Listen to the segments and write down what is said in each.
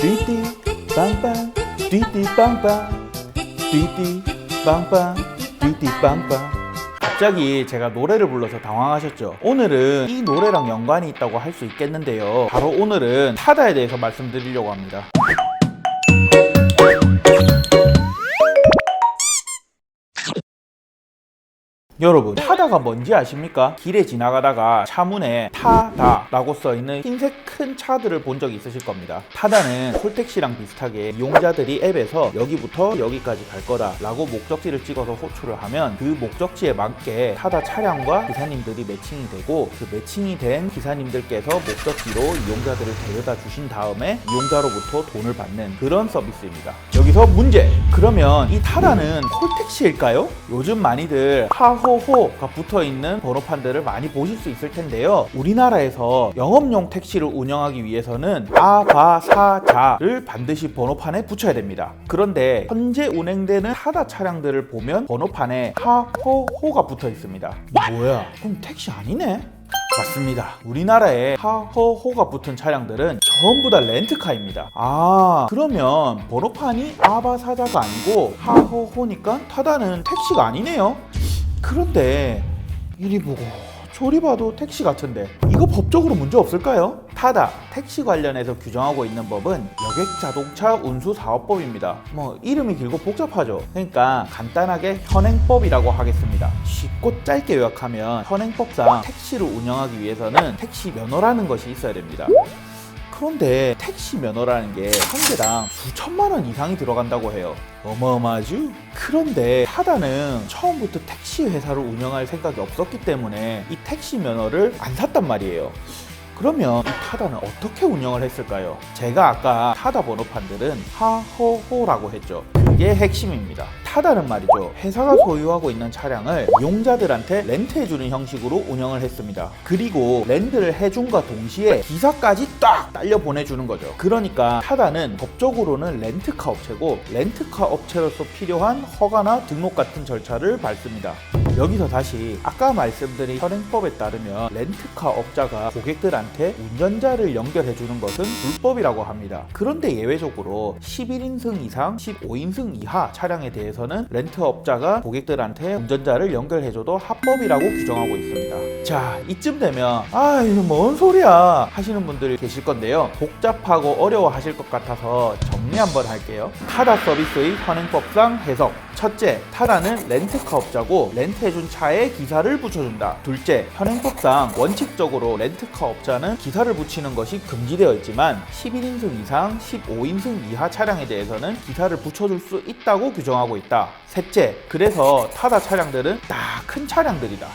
띠띠 빵빵 띠띠 빵빵 띠띠 빵빵 띠띠 빵빵. 갑자기 제가 노래를 불러서 당황하셨죠? 오늘은 이 노래랑 연관이 있다고 할 수 있겠는데요, 바로 오늘은 타다에 대해서 말씀드리려고 합니다. 여러분, 타다가 뭔지 아십니까? 길에 지나가다가 차문에 타다 라고 써있는 흰색 큰 차들을 본 적이 있으실 겁니다. 타다는 콜택시랑 비슷하게 이용자들이 앱에서 여기부터 여기까지 갈 거다 라고 목적지를 찍어서 호출을 하면 그 목적지에 맞게 타다 차량과 기사님들이 매칭이 되고, 그 매칭이 된 기사님들께서 목적지로 이용자들을 데려다 주신 다음에 이용자로부터 돈을 받는 그런 서비스입니다. 여기서 문제! 그러면 이 타다는 콜택시일까요? 요즘 많이들 하호호가 붙어있는 번호판들을 많이 보실 수 있을 텐데요, 우리나라에서 영업용 택시를 운영하기 위해서는 아바사자를 반드시 번호판에 붙여야 됩니다. 그런데 현재 운행되는 타다 차량들을 보면 번호판에 하호호가 붙어 있습니다. 뭐야? 그럼 택시 아니네? 맞습니다. 우리나라에 하허호가 붙은 차량들은 전부 다 렌트카입니다. 그러면 번호판이 아바사자가 아니고 하허호니까 타다는 택시가 아니네요. 그런데 이리 보고 저리 봐도 택시 같은데 이거 법적으로 문제 없을까요? 타다, 택시 관련해서 규정하고 있는 법은 여객자동차 운수사업법입니다. 이름이 길고 복잡하죠. 그러니까 간단하게 현행법이라고 하겠습니다. 쉽고 짧게 요약하면 현행법상 택시를 운영하기 위해서는 택시 면허라는 것이 있어야 됩니다. 그런데 택시 면허라는 게 한 개당 수천만 원 이상이 들어간다고 해요. 어마어마하죠? 그런데 타다는 처음부터 택시 회사를 운영할 생각이 없었기 때문에 이 택시 면허를 안 샀단 말이에요. 그러면 이 타다는 어떻게 운영을 했을까요? 제가 아까 타다 번호판들은 하호호라고 했죠. 그게 핵심입니다. 타다는 말이죠, 회사가 소유하고 있는 차량을 이용자들한테 렌트해주는 형식으로 운영을 했습니다. 그리고 렌트를 해준과 동시에 기사까지 딱 딸려 보내주는 거죠. 그러니까 타다는 법적으로는 렌트카 업체고, 렌트카 업체로서 필요한 허가나 등록 같은 절차를 밟습니다. 여기서 다시 아까 말씀드린 현행법에 따르면 렌트카 업자가 고객들한테 운전자를 연결해주는 것은 불법이라고 합니다. 그런데 예외적으로 11인승 이상, 15인승 이하 차량에 대해서는 렌트업자가 고객들한테 운전자를 연결해줘도 합법이라고 규정하고 있습니다. 자, 이쯤 되면 이거 뭔 소리야 하시는 분들이 계실 건데요, 복잡하고 어려워하실 것 같아서 정리 한번 할게요. 타다 서비스의 현행법상 해석. 첫째, 타다는 렌트카 업자고 렌트해준 차에 기사를 붙여준다. 둘째, 현행법상 원칙적으로 렌트카 업자는 기사를 붙이는 것이 금지되어 있지만 11인승 이상, 15인승 이하 차량에 대해서는 기사를 붙여줄 수 있다고 규정하고 있다. 셋째, 그래서 타다 차량들은 딱 큰 차량들이다.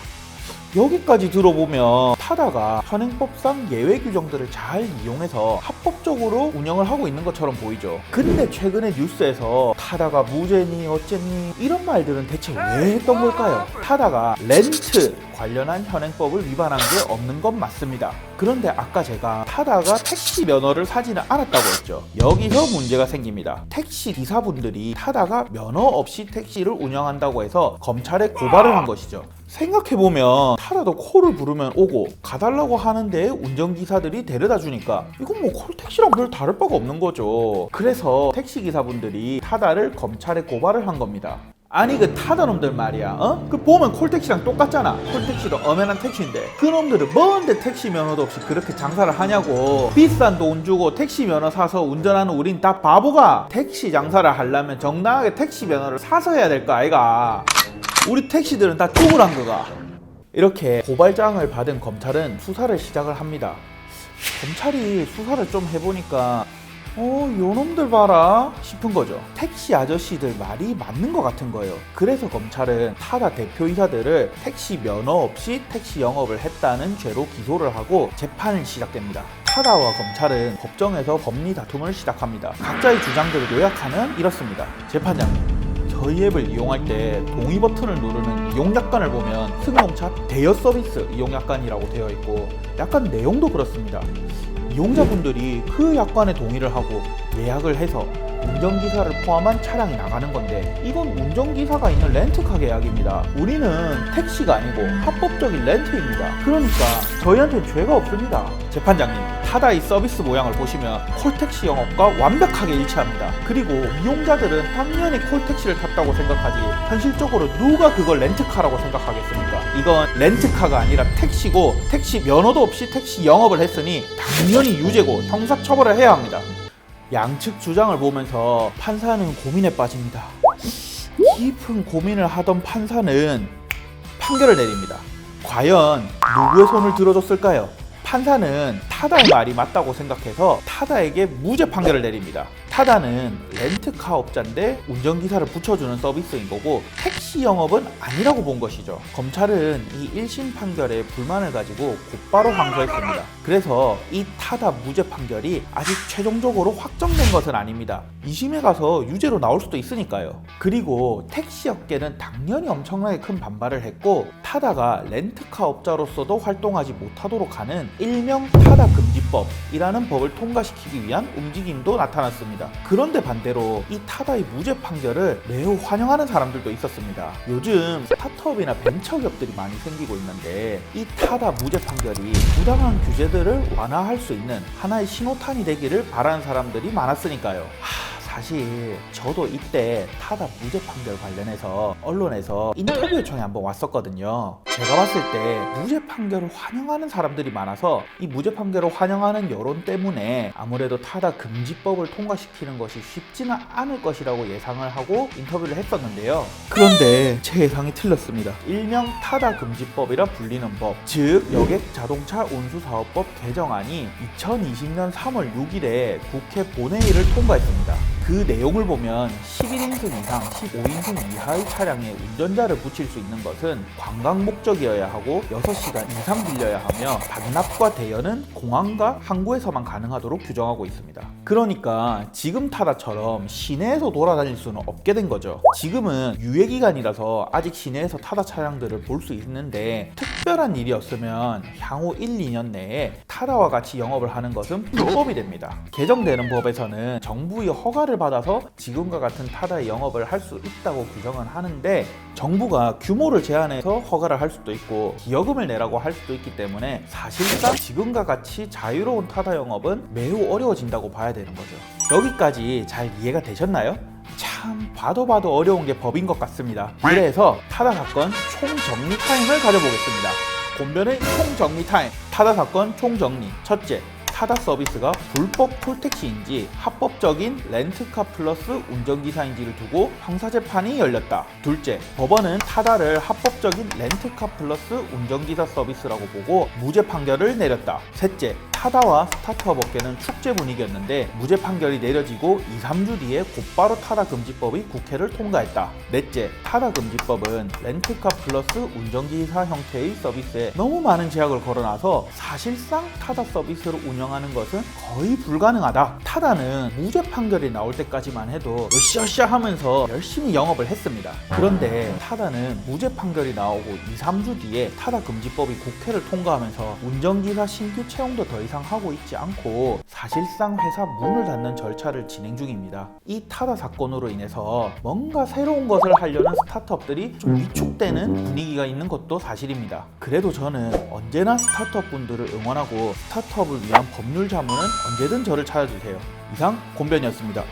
여기까지 들어보면 타다가 현행법상 예외 규정들을 잘 이용해서 합법적으로 운영을 하고 있는 것처럼 보이죠. 근데 최근에 뉴스에서 타다가 무죄니 어쨌니 이런 말들은 대체 왜 했던 걸까요? 타다가 렌트 관련한 현행법을 위반한 게 없는 건 맞습니다. 그런데 아까 제가 타다가 택시 면허를 사지는 않았다고 했죠. 여기서 문제가 생깁니다. 택시 기사분들이 타다가 면허 없이 택시를 운영한다고 해서 검찰에 고발을 한 것이죠. 생각해보면 타다도 콜을 부르면 오고 가달라고 하는데 운전기사들이 데려다 주니까 이건 콜택시랑 별 다를 바가 없는 거죠. 그래서 택시기사분들이 타다를 검찰에 고발을 한 겁니다. 아니, 그 타다놈들 말이야, 그 보면 콜택시랑 똑같잖아. 콜택시도 엄연한 택시인데 그놈들은 뭔데 택시 면허도 없이 그렇게 장사를 하냐고. 비싼 돈 주고 택시 면허 사서 운전하는 우린 다 바보가. 택시 장사를 하려면 정당하게 택시 면허를 사서 해야 될 거 아이가. 우리 택시들은 다 죽으란 거가. 이렇게 고발장을 받은 검찰은 수사를 시작을 합니다. 검찰이 수사를 좀 해보니까 요놈들 봐라 싶은 거죠. 택시 아저씨들 말이 맞는 것 같은 거예요. 그래서 검찰은 타다 대표이사들을 택시 면허 없이 택시 영업을 했다는 죄로 기소를 하고 재판이 시작됩니다. 타다와 검찰은 법정에서 법리 다툼을 시작합니다. 각자의 주장들을 요약하면 이렇습니다. 재판장님, 저희 앱을 이용할 때 동의 버튼을 누르는 이용약관을 보면 승용차 대여 서비스 이용약관이라고 되어 있고, 약간 내용도 그렇습니다. 이용자분들이 그 약관에 동의를 하고 예약을 해서 운전기사를 포함한 차량이 나가는 건데, 이건 운전기사가 있는 렌트카 계약입니다. 우리는 택시가 아니고 합법적인 렌트입니다. 그러니까 저희한테는 죄가 없습니다. 재판장님, 타다의 서비스 모양을 보시면 콜택시 영업과 완벽하게 일치합니다. 그리고 이용자들은 당연히 콜택시를 탔다고 생각하지 현실적으로 누가 그걸 렌트카라고 생각하겠습니까? 이건 렌트카가 아니라 택시고 택시 면허도 없이 택시 영업을 했으니 당연히 유죄고 형사처벌을 해야 합니다. 양측 주장을 보면서 판사는 고민에 빠집니다. 깊은 고민을 하던 판사는 판결을 내립니다. 과연 누구의 손을 들어줬을까요? 판사는 타다의 말이 맞다고 생각해서 타다에게 무죄 판결을 내립니다. 타다는 렌트카업자인데 운전기사를 붙여주는 서비스인 거고 택시 영업은 아니라고 본 것이죠. 검찰은 이 1심 판결에 불만을 가지고 곧바로 항소했습니다. 그래서 이 타다 무죄 판결이 아직 최종적으로 확정된 것은 아닙니다. 2심에 가서 유죄로 나올 수도 있으니까요. 그리고 택시 업계는 당연히 엄청나게 큰 반발을 했고 타다가 렌트카업자로서도 활동하지 못하도록 하는 일명 타다 금지법이라는 법을 통과시키기 위한 움직임도 나타났습니다. 그런데 반대로 이 타다의 무죄 판결을 매우 환영하는 사람들도 있었습니다. 요즘 스타트업이나 벤처기업들이 많이 생기고 있는데 이 타다 무죄 판결이 부당한 규제들을 완화할 수 있는 하나의 신호탄이 되기를 바라는 사람들이 많았으니까요. 사실 저도 이때 타다 무죄 판결 관련해서 언론에서 인터뷰 요청이 한번 왔었거든요. 제가 봤을 때 무죄 판결을 환영하는 사람들이 많아서 이 무죄 판결을 환영하는 여론 때문에 아무래도 타다 금지법을 통과시키는 것이 쉽지는 않을 것이라고 예상을 하고 인터뷰를 했었는데요. 그런데 제 예상이 틀렸습니다. 일명 타다 금지법이라 불리는 법, 즉 여객 자동차 운수사업법 개정안이 2020년 3월 6일에 국회 본회의를 통과했습니다. 그 내용을 보면 11인승 이상 15인승 이하의 차량에 운전자를 붙일 수 있는 것은 관광 목적이어야 하고 6시간 이상 빌려야 하며 반납과 대여는 공항과 항구에서만 가능하도록 규정하고 있습니다. 그러니까 지금 타다처럼 시내에서 돌아다닐 수는 없게 된 거죠. 지금은 유예기간이라서 아직 시내에서 타다 차량들을 볼 수 있는데 특별한 일이었으면 향후 1, 2년 내에 타다와 같이 영업을 하는 것은 불법이 됩니다. 개정되는 법에서는 정부의 허가를 받아서 지금과 같은 타다의 영업을 할 수 있다고 규정은 하는데 정부가 규모를 제한해서 허가를 할 수도 있고 기여금을 내라고 할 수도 있기 때문에 사실상 지금과 같이 자유로운 타다 영업은 매우 어려워진다고 봐야 되는 거죠. 여기까지 잘 이해가 되셨나요? 참 봐도 어려운 게 법인 것 같습니다. 그래서 타다 사건 총정리 타임을 가져보겠습니다. 곤변의 총정리 타임. 타다 사건 총정리. 첫째, 타다 서비스가 불법 콜택시인지 합법적인 렌트카 플러스 운전기사인지를 두고 형사재판이 열렸다. 둘째, 법원은 타다를 합법적인 렌트카 플러스 운전기사 서비스라고 보고 무죄 판결을 내렸다. 셋째, 타다와 스타트업 업계는 축제 분위기였는데 무죄 판결이 내려지고 2, 3주 뒤에 곧바로 타다 금지법이 국회를 통과했다. 넷째, 타다 금지법은 렌트카 플러스 운전기사 형태의 서비스에 너무 많은 제약을 걸어놔서 사실상 타다 서비스를 운영하는 것은 거의 불가능하다. 타다는 무죄 판결이 나올 때까지만 해도 으쌰으쌰 하면서 열심히 영업을 했습니다. 그런데 타다는 무죄 판결이 나오고 2, 3주 뒤에 타다 금지법이 국회를 통과하면서 운전기사 신규 채용도 더 이상 하고 있지 않고 사실상 회사 문을 닫는 절차를 진행 중입니다. 이 타다 사건으로 인해서 뭔가 새로운 것을 하려는 스타트업들이 좀 위축되는 분위기가 있는 것도 사실입니다. 그래도 저는 언제나 스타트업 분들을 응원하고 스타트업을 위한 법률 자문은 언제든 저를 찾아주세요. 이상 곤변이었습니다.